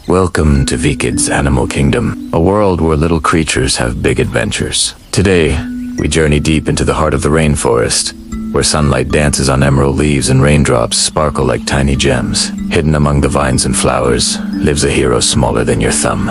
Welcome to Vikid's Animal Kingdom, a world where little creatures have big adventures. Today, we journey deep into the heart of the rainforest, where sunlight dances on emerald leaves and raindrops sparkle like tiny gems. Hidden among the vines and flowers lives a hero smaller than your thumb.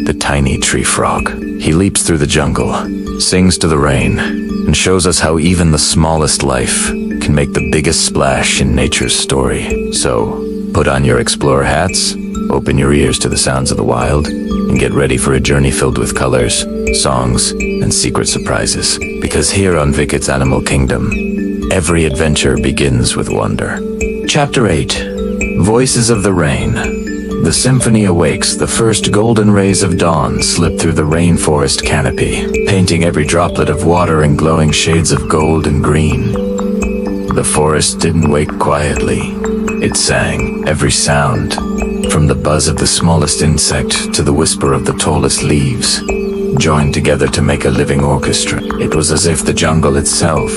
The tiny tree frog. He leaps through the jungle, sings to the rain, and shows us how even the smallest life can make the biggest splash in nature's story. So, put on your explorer hats, open your ears to the sounds of the wild, and get ready for a journey filled with colors, songs, and secret surprises. Because here on Vikid's Animal Kingdom, every adventure begins with wonder. Chapter 8. Voices of the Rain. The symphony awakes. The first golden rays of dawn slip through the rainforest canopy, painting every droplet of water in glowing shades of gold and green. The forest didn't wake quietly. It sang. Every sound, from the buzz of the smallest insect to the whisper of the tallest leaves, joined together to make a living orchestra. It was as if the jungle itself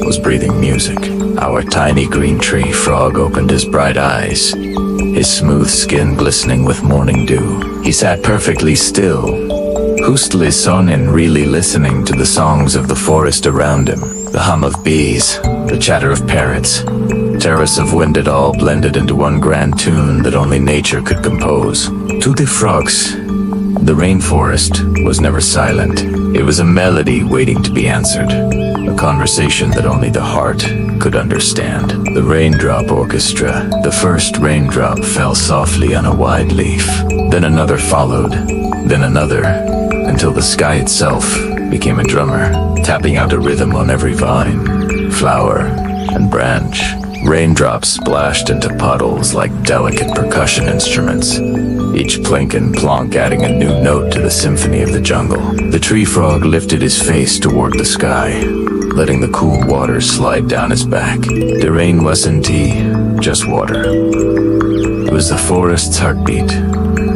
was breathing music. Our tiny green tree frog opened his bright eyes, his smooth skin glistening with morning dew. He sat perfectly still, hustleson and really listening to the songs of the forest around him. The hum of bees, the chatter of parrots, terrace of wind, it all blended into one grand tune that only nature could compose. To the frogs, the rainforest was never silent. It was a melody waiting to be answered, a conversation that only the heart could understand. The raindrop orchestra. The first raindrop fell softly on a wide leaf. Then another followed, then another, until the sky itself became a drummer, tapping out a rhythm on every vine, flower, and branch. Raindrops splashed into puddles like delicate percussion instruments, each plink and plonk adding a new note to the symphony of the jungle. The tree frog lifted his face toward the sky, letting the cool water slide down his back. The rain wasn't just water. It was the forest's heartbeat,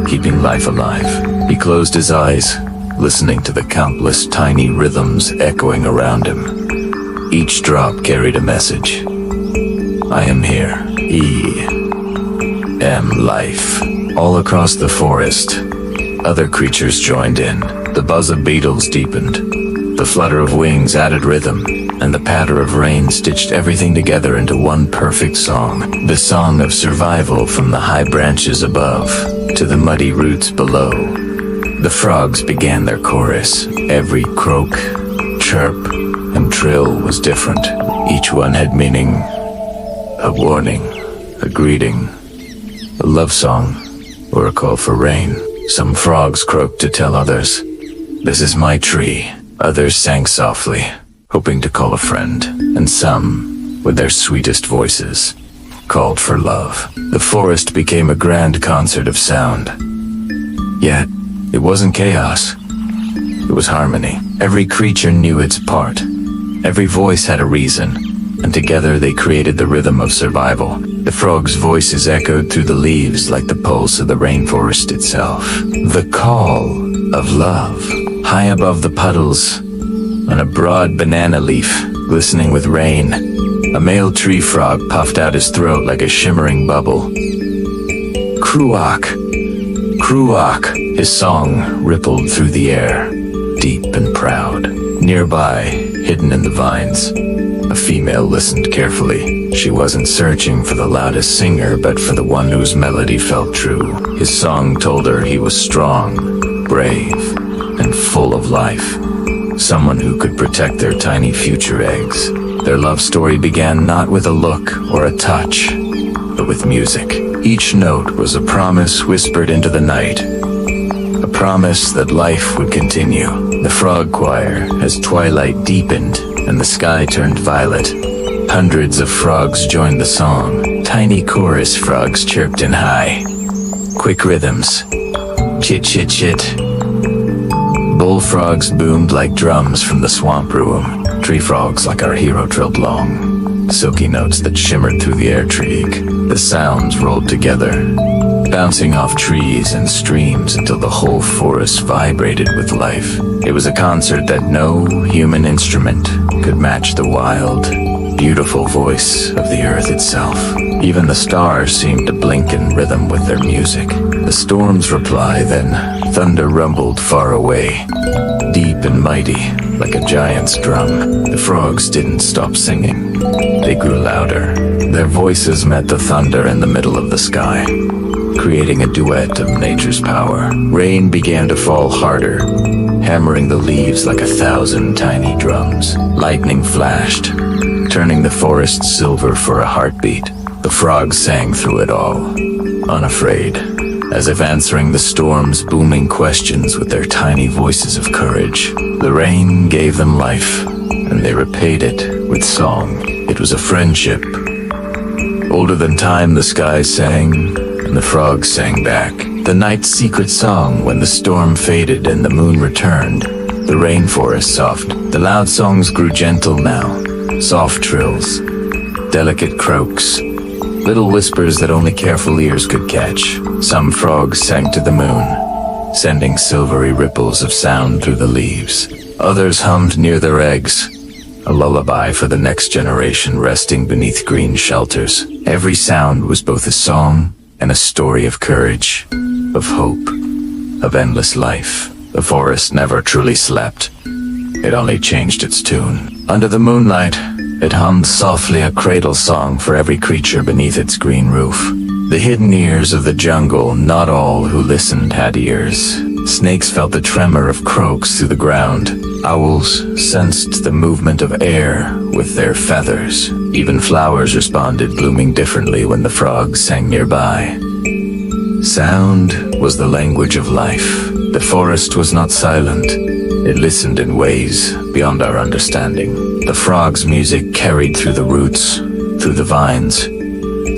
keeping life alive. He closed his eyes, listening to the countless tiny rhythms echoing around him. Each drop carried a message. I am here. Am life. All across the forest, other creatures joined in. The buzz of beetles deepened. The flutter of wings added rhythm, and the patter of rain stitched everything together into one perfect song. The song of survival from the high branches above to the muddy roots below. The frogs began their chorus. Every croak, chirp, and trill was different. Each one had meaning. A warning, a greeting, a love song, or a call for rain. Some frogs croaked to tell others, "This is my tree." Others sang softly, hoping to call a friend. And some, with their sweetest voices, called for love. The forest became a grand concert of sound. Yet, it wasn't chaos. It was harmony. Every creature knew its part. Every voice had a reason. And together they created the rhythm of survival. The frogs' voices echoed through the leaves like the pulse of the rainforest itself. The call of love. High above the puddles, on a broad banana leaf glistening with rain, a male tree frog puffed out his throat like a shimmering bubble. Kruak, Kruak, his song rippled through the air, deep and proud. Nearby, hidden in the vines, a female listened carefully. She wasn't searching for the loudest singer, but for the one whose melody felt true. His song told her he was strong, brave, and full of life. Someone who could protect their tiny future eggs. Their love story began not with a look or a touch, but with music. Each note was a promise whispered into the night. A promise that life would continue. The frog choir, as twilight deepened and the sky turned violet, hundreds of frogs joined the song. Tiny chorus frogs chirped in high, quick rhythms. Chit chit chit. Bullfrogs boomed like drums from the swamp room. Tree frogs like our hero trilled long, silky notes that shimmered through the air trig. The sounds rolled together, bouncing off trees and streams until the whole forest vibrated with life. It was a concert that no human instrument could match. The wild, beautiful voice of the earth itself. Even the stars seemed to blink in rhythm with their music. The storm's reply, then thunder rumbled far away, deep and mighty, like a giant's drum. The frogs didn't stop singing. They grew louder. Their voices met the thunder in the middle of the sky, creating a duet of nature's power. Rain began to fall harder, hammering the leaves like 1,000 tiny drums. Lightning flashed, turning the forest silver for a heartbeat. The frogs sang through it all, unafraid, as if answering the storm's booming questions with their tiny voices of courage. The rain gave them life, and they repaid it with song. It was a friendship. Older than time, the sky sang, and the frogs sang back. The night's secret song when the storm faded and the moon returned. The rainforest softened. The loud songs grew gentle now. Soft trills, delicate croaks, little whispers that only careful ears could catch. Some frogs sang to the moon, sending silvery ripples of sound through the leaves. Others hummed near their eggs, a lullaby for the next generation resting beneath green shelters. Every sound was both a song and a story of courage, of hope, of endless life. The forest never truly slept. It only changed its tune. Under the moonlight, it hummed softly a cradle song for every creature beneath its green roof. The hidden ears of the jungle, not all who listened had ears. Snakes felt the tremor of croaks through the ground. Owls sensed the movement of air with their feathers. Even flowers responded, blooming differently when the frogs sang nearby. Sound was the language of life. The forest was not silent. It listened in ways beyond our understanding. The frogs' music carried through the roots, through the vines,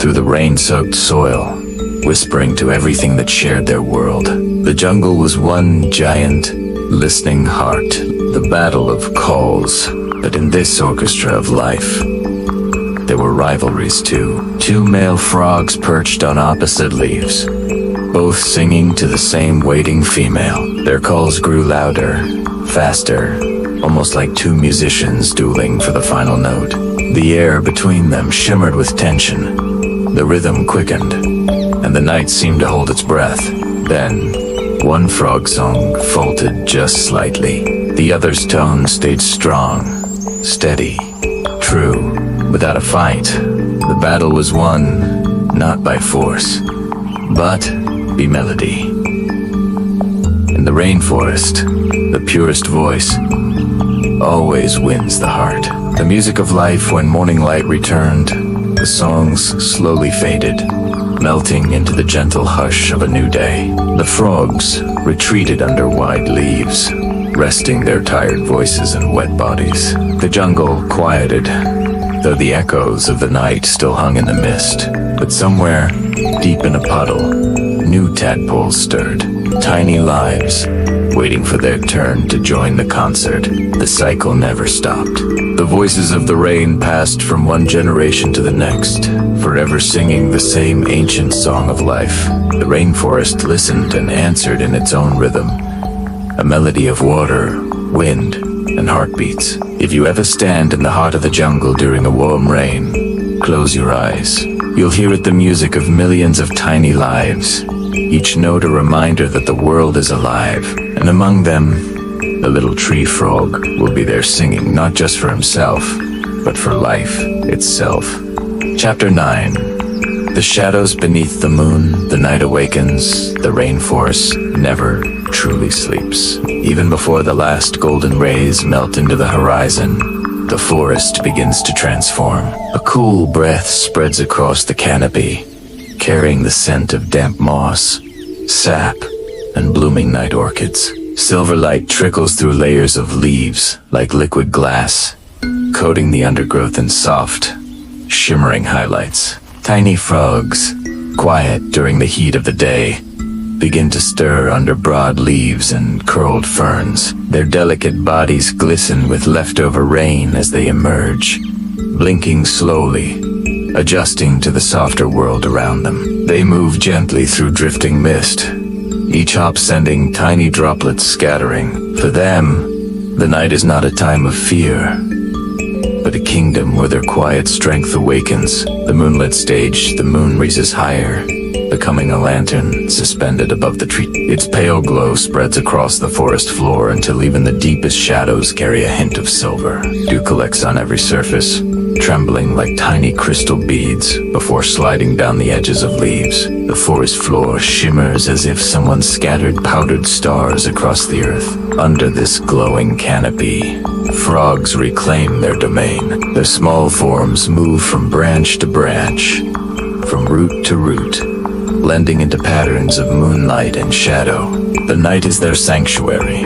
through the rain-soaked soil, whispering to everything that shared their world. The jungle was one giant, listening heart, the battle of calls. But in this orchestra of life, there were rivalries too. Two male frogs perched on opposite leaves, both singing to the same waiting female. Their calls grew louder, faster, almost like two musicians dueling for the final note. The air between them shimmered with tension. The rhythm quickened, and the night seemed to hold its breath. Then, one frog song faltered just slightly. The other's tone stayed strong, steady, true. Without a fight, the battle was won, not by force, but by melody. In the rainforest, the purest voice always wins the heart. The music of life when morning light returned, the songs slowly faded, melting into the gentle hush of a new day. The frogs retreated under wide leaves, resting their tired voices and wet bodies. The jungle quieted, though the echoes of the night still hung in the mist. But somewhere, deep in a puddle, new tadpoles stirred, tiny lives, waiting for their turn to join the concert. The cycle never stopped. The voices of the rain passed from one generation to the next, forever singing the same ancient song of life. The rainforest listened and answered in its own rhythm, a melody of water, wind, and heartbeats. If you ever stand in the heart of the jungle during a warm rain, close your eyes. You'll hear it the music of millions of tiny lives, each note a reminder that the world is alive, and among them, the little tree frog will be there singing not just for himself, but for life itself. Chapter 9. The shadows beneath the moon, the night awakens, the rainforest never truly sleeps. Even before the last golden rays melt into the horizon, the forest begins to transform. A cool breath spreads across the canopy, carrying the scent of damp moss, sap, and blooming night orchids. Silver light trickles through layers of leaves like liquid glass, coating the undergrowth in soft, shimmering highlights. Tiny frogs, quiet during the heat of the day, begin to stir under broad leaves and curled ferns. Their delicate bodies glisten with leftover rain as they emerge, blinking slowly, adjusting to the softer world around them. They move gently through drifting mist, each hop sending tiny droplets scattering. For them, the night is not a time of fear, but a kingdom where their quiet strength awakens. The moonlit stage, the moon raises higher, becoming a lantern suspended above the tree. Its pale glow spreads across the forest floor until even the deepest shadows carry a hint of silver. Dew collects on every surface, trembling like tiny crystal beads before sliding down the edges of leaves. The forest floor shimmers as if someone scattered powdered stars across the earth. Under this glowing canopy, frogs reclaim their domain. Their small forms move from branch to branch, from root to root, blending into patterns of moonlight and shadow. The night is their sanctuary,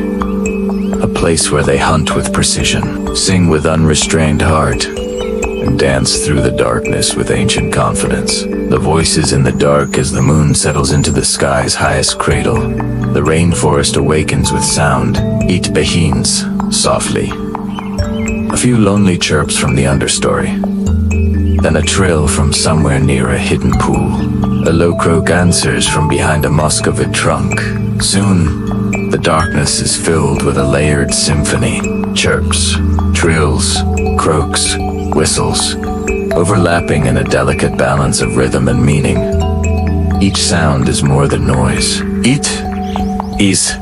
a place where they hunt with precision, sing with unrestrained heart, and dance through the darkness with ancient confidence. The voices in the dark as the moon settles into the sky's highest cradle. The rainforest awakens with sound. Eat beheens softly. A few lonely chirps from the understory. Then a trill from somewhere near a hidden pool. A low croak answers from behind a muscovite trunk. Soon, the darkness is filled with a layered symphony. Chirps, trills, croaks, whistles, overlapping in a delicate balance of rhythm and meaning. Each sound is more than noise. It is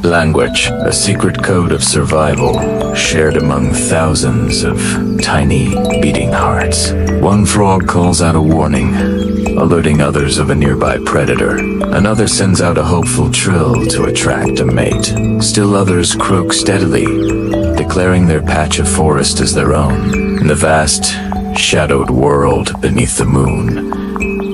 language, a secret code of survival, shared among thousands of tiny, beating hearts. One frog calls out a warning, alerting others of a nearby predator. Another sends out a hopeful trill to attract a mate. Still others croak steadily, declaring their patch of forest as their own. In the vast, shadowed world beneath the moon,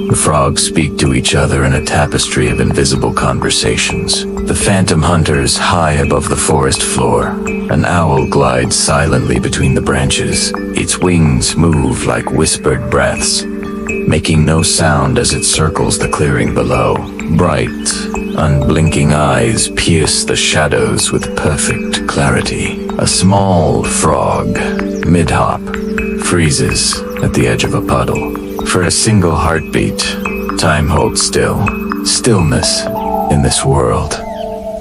the frogs speak to each other in a tapestry of invisible conversations. The phantom hunters high above the forest floor. An owl glides silently between the branches. Its wings move like whispered breaths, making no sound as it circles the clearing below. Bright, unblinking eyes pierce the shadows with perfect clarity. A small frog, mid-hop, freezes at the edge of a puddle. For a single heartbeat, time holds still. Stillness in this world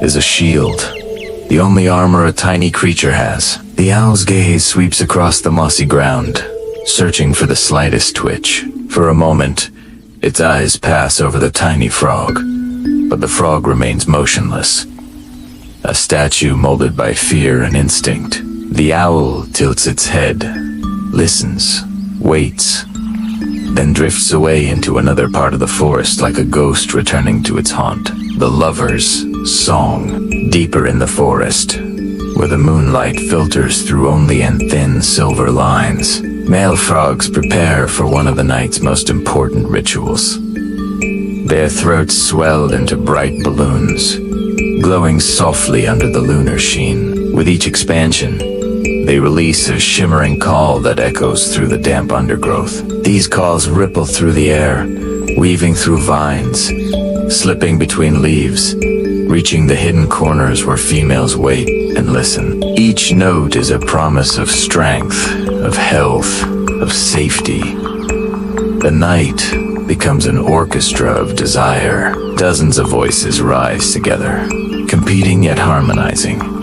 is a shield, the only armor a tiny creature has. The owl's gaze sweeps across the mossy ground, searching for the slightest twitch. For a moment, its eyes pass over the tiny frog, but the frog remains motionless, a statue molded by fear and instinct. The owl tilts its head, listens, waits, then drifts away into another part of the forest like a ghost returning to its haunt. The lover's song, deeper in the forest, where the moonlight filters through only in thin silver lines. Male frogs prepare for one of the night's most important rituals. Their throats swell into bright balloons, glowing softly under the lunar sheen. With each expansion, they release a shimmering call that echoes through the damp undergrowth. These calls ripple through the air, weaving through vines, slipping between leaves, reaching the hidden corners where females wait and listen. Each note is a promise of strength, of health, of safety. The night becomes an orchestra of desire. Dozens of voices rise together, competing yet harmonizing.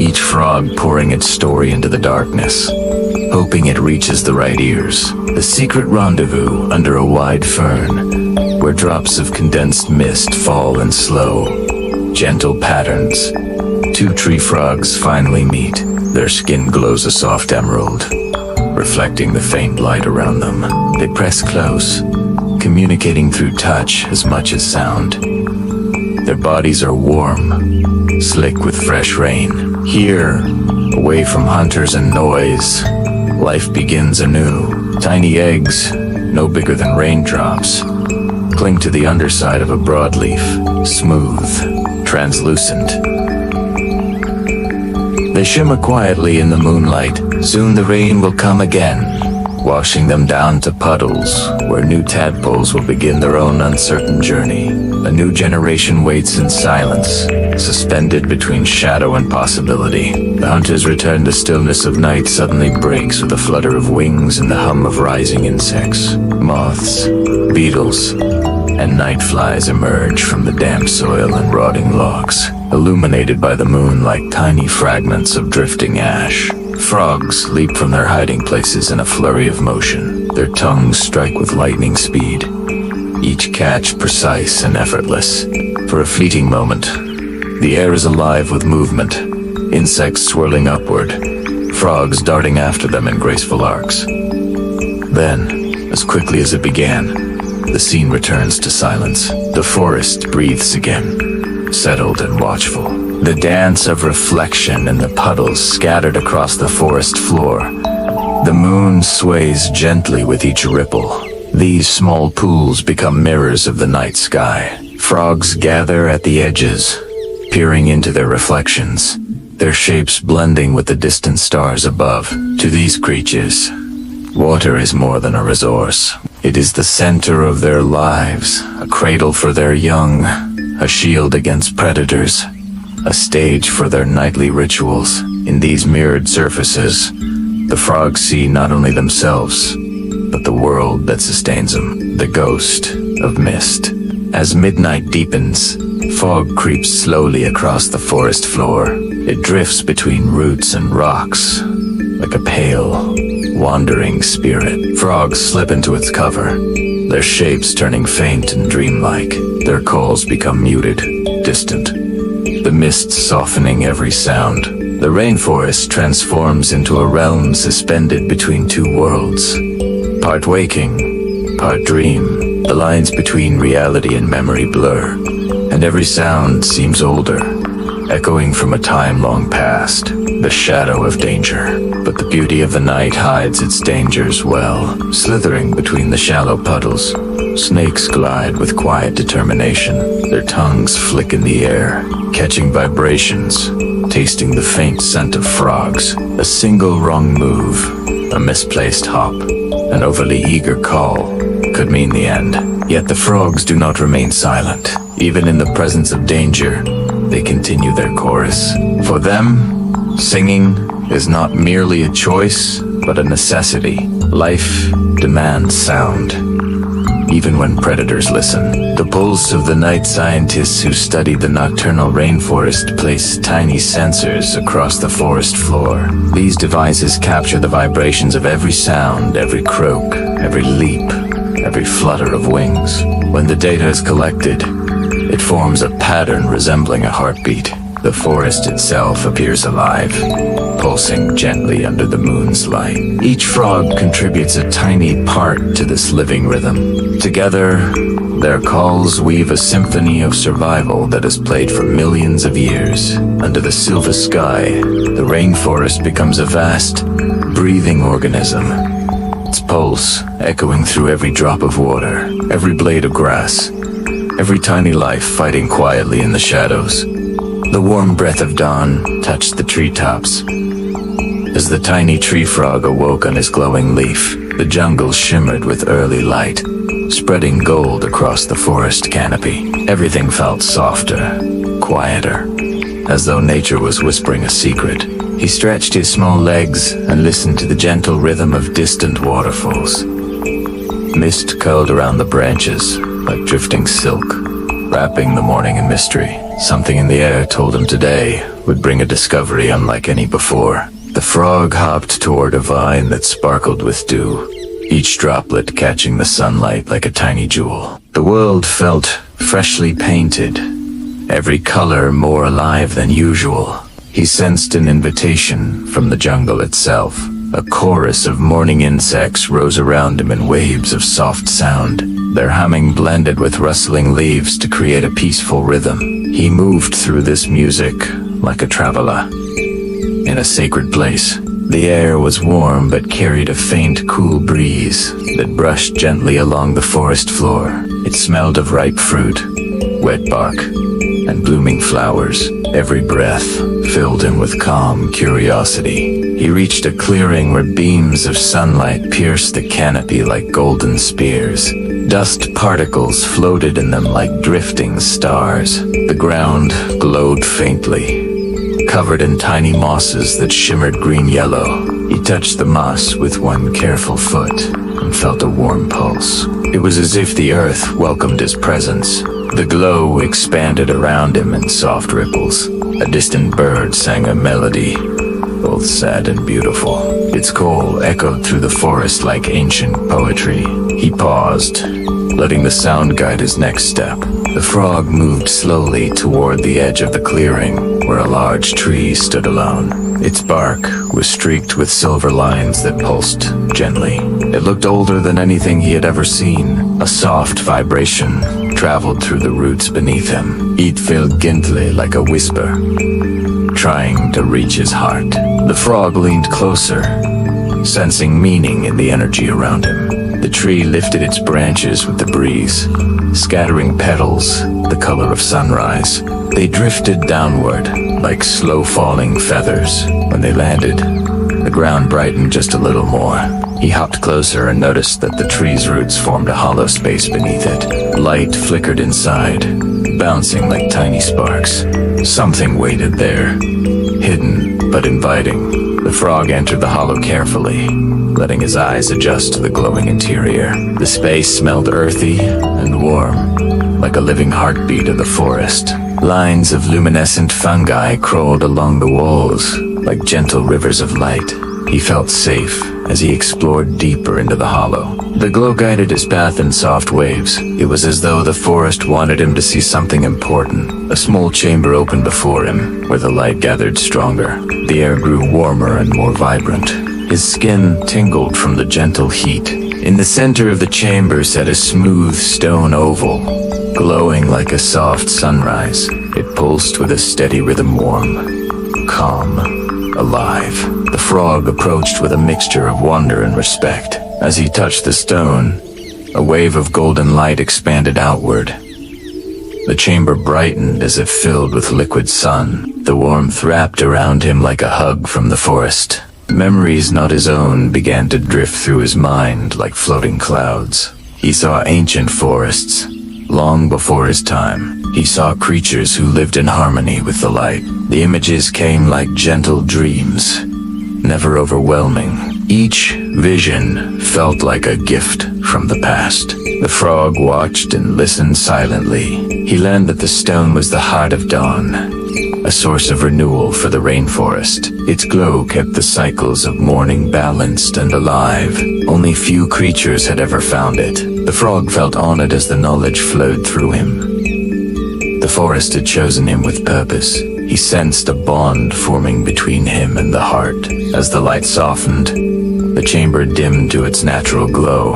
Each frog pouring its story into the darkness, hoping it reaches the right ears. The secret rendezvous under a wide fern, where drops of condensed mist fall in slow, gentle patterns. Two tree frogs finally meet. Their skin glows a soft emerald, reflecting the faint light around them. They press close, communicating through touch as much as sound. Their bodies are warm, slick with fresh rain. Here, away from hunters and noise, life begins anew. Tiny eggs, no bigger than raindrops, cling to the underside of a broadleaf, smooth, translucent. They shimmer quietly in the moonlight. Soon the rain will come again, washing them down to puddles, where new tadpoles will begin their own uncertain journey. A new generation waits in silence, suspended between shadow and possibility. The hunters' return to stillness of night suddenly breaks with a flutter of wings and the hum of rising insects. Moths, beetles, and night flies emerge from the damp soil and rotting logs, illuminated by the moon like tiny fragments of drifting ash. frogs leap from their hiding places in a flurry of motion. Their tongues strike with lightning speed, each catch precise and effortless. For a fleeting moment, the air is alive with movement, insects swirling upward, frogs darting after them in graceful arcs. Then, as quickly as it began, the scene returns to silence. The forest breathes again, settled and watchful. The dance of reflection in the puddles scattered across the forest floor. The moon sways gently with each ripple. These small pools become mirrors of the night sky. Frogs gather at the edges, peering into their reflections, their shapes blending with the distant stars above. To these creatures, water is more than a resource. It is the center of their lives, a cradle for their young, a shield against predators, a stage for their nightly rituals. In these mirrored surfaces, the frogs see not only themselves, but the world that sustains them, the ghost of mist. As midnight deepens, fog creeps slowly across the forest floor. It drifts between roots and rocks, like a pale, wandering spirit. Frogs slip into its cover, their shapes turning faint and dreamlike. Their calls become muted, distant, the mist softening every sound. The rainforest transforms into a realm suspended between two worlds, part waking, part dream. The lines between reality and memory blur, and every sound seems older, echoing from a time long past, the shadow of danger. But the beauty of the night hides its dangers well. Slithering between the shallow puddles, snakes glide with quiet determination. Their tongues flick in the air, catching vibrations, tasting the faint scent of frogs. A single wrong move, a misplaced hop, an overly eager call could mean the end. Yet the frogs do not remain silent. Even in the presence of danger, they continue their chorus. For them, singing is not merely a choice, but a necessity. Life demands sound, even when predators listen. The pulse of the night scientists who study the nocturnal rainforest place tiny sensors across the forest floor. These devices capture the vibrations of every sound, every croak, every leap, every flutter of wings. When the data is collected, it forms a pattern resembling a heartbeat. The forest itself appears alive, pulsing gently under the moon's light. Each frog contributes a tiny part to this living rhythm. Together, their calls weave a symphony of survival that has played for millions of years. Under the silver sky, the rainforest becomes a vast, breathing organism. Its pulse echoing through every drop of water, every blade of grass, every tiny life fighting quietly in the shadows. The warm breath of dawn touched the treetops. As the tiny tree frog awoke on his glowing leaf, the jungle shimmered with early light, spreading gold across the forest canopy. Everything felt softer, quieter, as though nature was whispering a secret. He stretched his small legs and listened to the gentle rhythm of distant waterfalls. Mist curled around the branches like drifting silk, wrapping the morning in mystery. Something in the air told him today would bring a discovery unlike any before. The frog hopped toward a vine that sparkled with dew, each droplet catching the sunlight like a tiny jewel. The world felt freshly painted, every color more alive than usual. He sensed an invitation from the jungle itself. A chorus of morning insects rose around him in waves of soft sound. Their humming blended with rustling leaves to create a peaceful rhythm. He moved through this music like a traveler in a sacred place. The air was warm but carried a faint, cool breeze that brushed gently along the forest floor. It smelled of ripe fruit, wet bark, and blooming flowers. Every breath filled him with calm curiosity. He reached a clearing where beams of sunlight pierced the canopy like golden spears. Dust particles floated in them like drifting stars. The ground glowed faintly, covered in tiny mosses that shimmered green-yellow. He touched the moss with one careful foot and felt a warm pulse. It was as if the earth welcomed his presence. The glow expanded around him in soft ripples. A distant bird sang a melody, both sad and beautiful. Its call echoed through the forest like ancient poetry. He paused, letting the sound guide his next step. The frog moved slowly toward the edge of the clearing, where a large tree stood alone. Its bark was streaked with silver lines that pulsed gently. It looked older than anything he had ever seen. A soft vibration traveled through the roots beneath him. It felt gently like a whisper, trying to reach his heart. The frog leaned closer, sensing meaning in the energy around him. The tree lifted its branches with the breeze, scattering petals the color of sunrise. They drifted downward like slow-falling feathers. When they landed, the ground brightened just a little more. He hopped closer and noticed that the tree's roots formed a hollow space beneath it. Light flickered inside, bouncing like tiny sparks. Something waited there, hidden but inviting. The frog entered the hollow carefully, letting his eyes adjust to the glowing interior. The space smelled earthy and warm, like a living heartbeat of the forest. Lines of luminescent fungi crawled along the walls, like gentle rivers of light. He felt safe as he explored deeper into the hollow. The glow guided his path in soft waves. It was as though the forest wanted him to see something important. A small chamber opened before him, where the light gathered stronger. The air grew warmer and more vibrant. His skin tingled from the gentle heat. In the center of the chamber sat a smooth stone oval, glowing like a soft sunrise. It pulsed with a steady rhythm, warm, calm, alive. The frog approached with a mixture of wonder and respect. As he touched the stone, a wave of golden light expanded outward. The chamber brightened as if filled with liquid sun. The warmth wrapped around him like a hug from the forest. Memories not his own began to drift through his mind like floating clouds. He saw ancient forests, long before his time. He saw creatures who lived in harmony with the light. The images came like gentle dreams, never overwhelming. Each vision felt like a gift from the past. The frog watched and listened silently. He learned that the stone was the heart of dawn, a source of renewal for the rainforest. Its glow kept the cycles of morning balanced and alive. Only few creatures had ever found it. The frog felt honored as the knowledge flowed through him. The forest had chosen him with purpose. He sensed a bond forming between him and the heart. As the light softened, the chamber dimmed to its natural glow.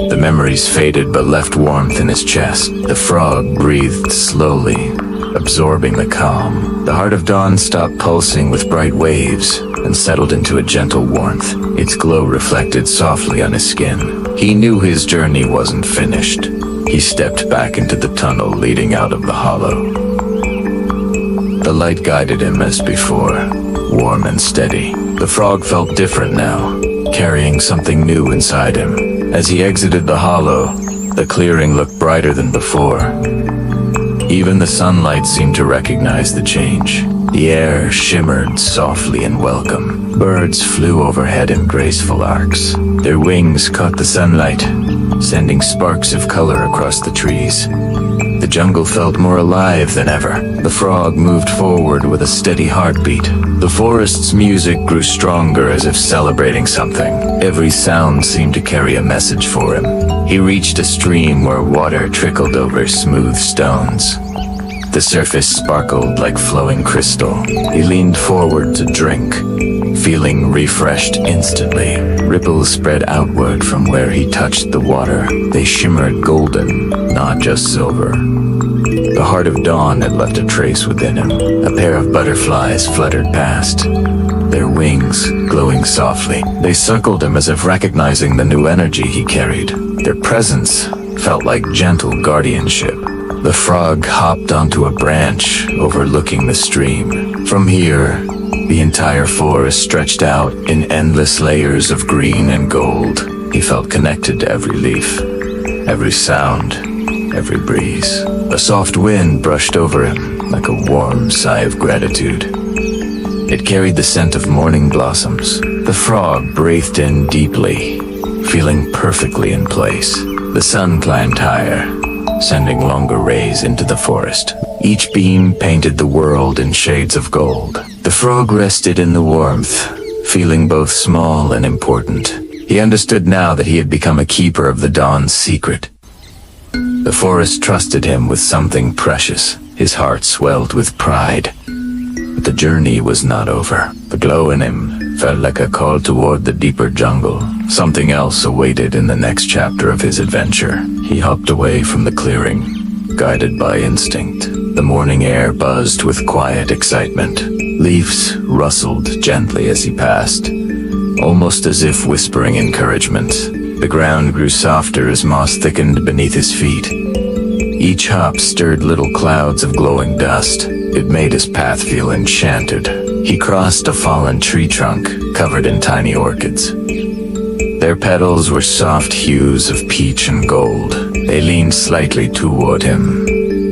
The memories faded but left warmth in his chest. The frog breathed slowly, absorbing the calm. The heart of dawn stopped pulsing with bright waves and settled into a gentle warmth. Its glow reflected softly on his skin. He knew his journey wasn't finished. He stepped back into the tunnel leading out of the hollow. The light guided him as before, warm and steady. The frog felt different now, carrying something new inside him. As he exited the hollow, the clearing looked brighter than before. Even the sunlight seemed to recognize the change. The air shimmered softly and welcome. Birds flew overhead in graceful arcs. Their wings caught the sunlight, sending sparks of color across the trees. The jungle felt more alive than ever. The frog moved forward with a steady heartbeat. The forest's music grew stronger as if celebrating something. Every sound seemed to carry a message for him. He reached a stream where water trickled over smooth stones. The surface sparkled like flowing crystal. He leaned forward to drink, feeling refreshed instantly. Ripples spread outward from where he touched the water. They shimmered golden, not just silver. The heart of dawn had left a trace within him. A pair of butterflies fluttered past, their wings glowing softly. They circled him as if recognizing the new energy he carried. Their presence felt like gentle guardianship. The frog hopped onto a branch overlooking the stream. From here, the entire forest stretched out in endless layers of green and gold. He felt connected to every leaf, every sound, every breeze. A soft wind brushed over him like a warm sigh of gratitude. It carried the scent of morning blossoms. The frog breathed in deeply, feeling perfectly in place. The sun climbed higher, sending longer rays into the forest. Each beam painted the world in shades of gold. The frog rested in the warmth, feeling both small and important. He understood now that he had become a keeper of the dawn's secret. The forest trusted him with something precious. His heart swelled with pride. But the journey was not over. The glow in him felt like a call toward the deeper jungle. Something else awaited in the next chapter of his adventure. He hopped away from the clearing, guided by instinct. The morning air buzzed with quiet excitement. Leaves rustled gently as he passed, almost as if whispering encouragement. The ground grew softer as moss thickened beneath his feet. Each hop stirred little clouds of glowing dust. It made his path feel enchanted. He crossed a fallen tree trunk covered in tiny orchids. Their petals were soft hues of peach and gold. They leaned slightly toward him,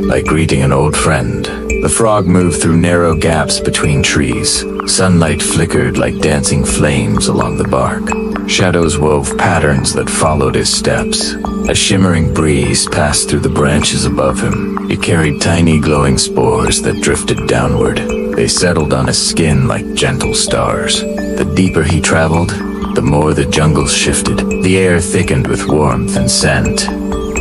like greeting an old friend. The frog moved through narrow gaps between trees. Sunlight flickered like dancing flames along the bark. Shadows wove patterns that followed his steps. A shimmering breeze passed through the branches above him. It carried tiny glowing spores that drifted downward. They settled on his skin like gentle stars. The deeper he traveled, the more the jungle shifted. The air thickened with warmth and scent.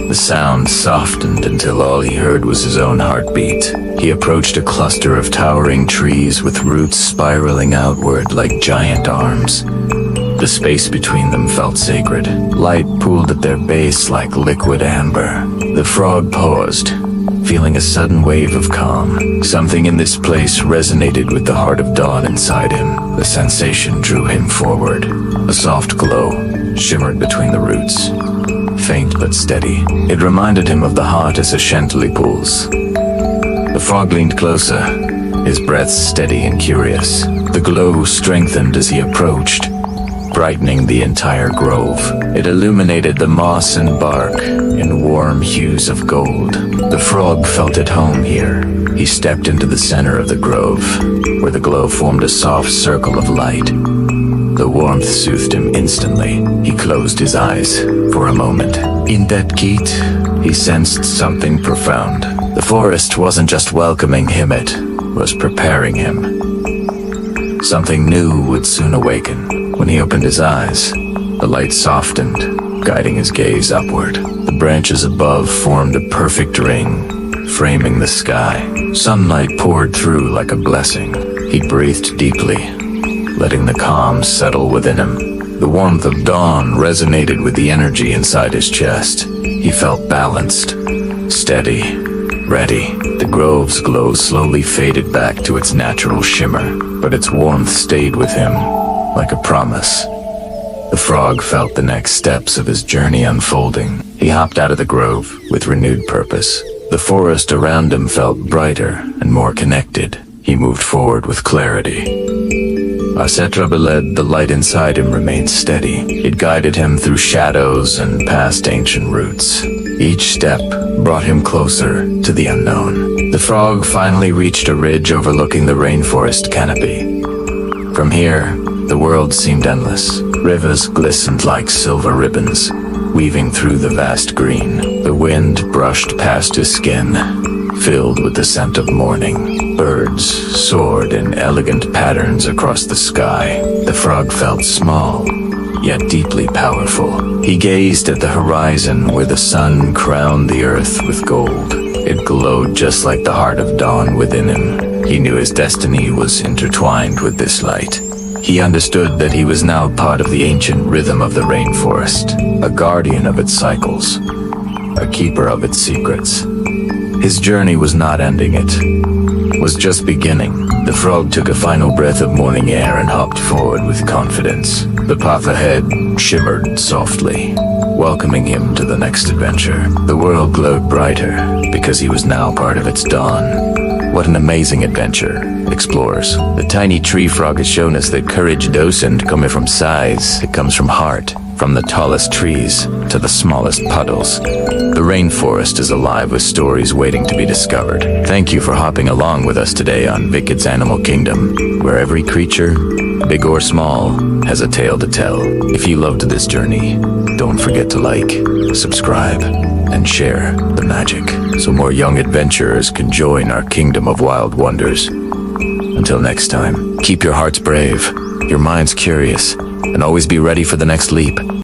The sound softened until all he heard was his own heartbeat. He approached a cluster of towering trees with roots spiraling outward like giant arms. The space between them felt sacred. Light pooled at their base like liquid amber. The frog paused, feeling a sudden wave of calm. Something in this place resonated with the heart of dawn inside him. The sensation drew him forward. A soft glow shimmered between the roots, faint but steady. It reminded him of the heart as a Chantilly pools. The frog leaned closer, his breath steady and curious. The glow strengthened as he approached, brightening the entire grove. It illuminated the moss and bark in warm hues of gold. The frog felt at home here. He stepped into the center of the grove, where the glow formed a soft circle of light. The warmth soothed him instantly. He closed his eyes for a moment. In that gate, he sensed something profound. The forest wasn't just welcoming him, it was preparing him. Something new would soon awaken. When he opened his eyes, the light softened, guiding his gaze upward. The branches above formed a perfect ring, framing the sky. Sunlight poured through like a blessing. He breathed deeply, letting the calm settle within him. The warmth of dawn resonated with the energy inside his chest. He felt balanced, steady, ready. The grove's glow slowly faded back to its natural shimmer, but its warmth stayed with him, like a promise. The frog felt the next steps of his journey unfolding. He hopped out of the grove with renewed purpose. The forest around him felt brighter and more connected. He moved forward with clarity. The light inside him remained steady. It guided him through shadows and past ancient roots. Each step brought him closer to the unknown. The frog finally reached a ridge overlooking the rainforest canopy. From here, the world seemed endless. Rivers glistened like silver ribbons, weaving through the vast green. The wind brushed past his skin, filled with the scent of morning. Birds soared in elegant patterns across the sky. The frog felt small, yet deeply powerful. He gazed at the horizon where the sun crowned the earth with gold. It glowed just like the heart of dawn within him. He knew his destiny was intertwined with this light. He understood that he was now part of the ancient rhythm of the rainforest, a guardian of its cycles, a keeper of its secrets. His journey was not ending, it was just beginning. The frog took a final breath of morning air and hopped forward with confidence. The path ahead shimmered softly, welcoming him to the next adventure. The world glowed brighter because he was now part of its dawn. What an amazing adventure, explorers. The tiny tree frog has shown us that courage doesn't come from size, it comes from heart. From the tallest trees to the smallest puddles, the rainforest is alive with stories waiting to be discovered. Thank you for hopping along with us today on Vicked's Animal Kingdom, where every creature, big or small, has a tale to tell. If you loved this journey, don't forget to like, subscribe, and share the magic so more young adventurers can join our kingdom of wild wonders. Until next time, keep your hearts brave, your minds curious, and always be ready for the next leap.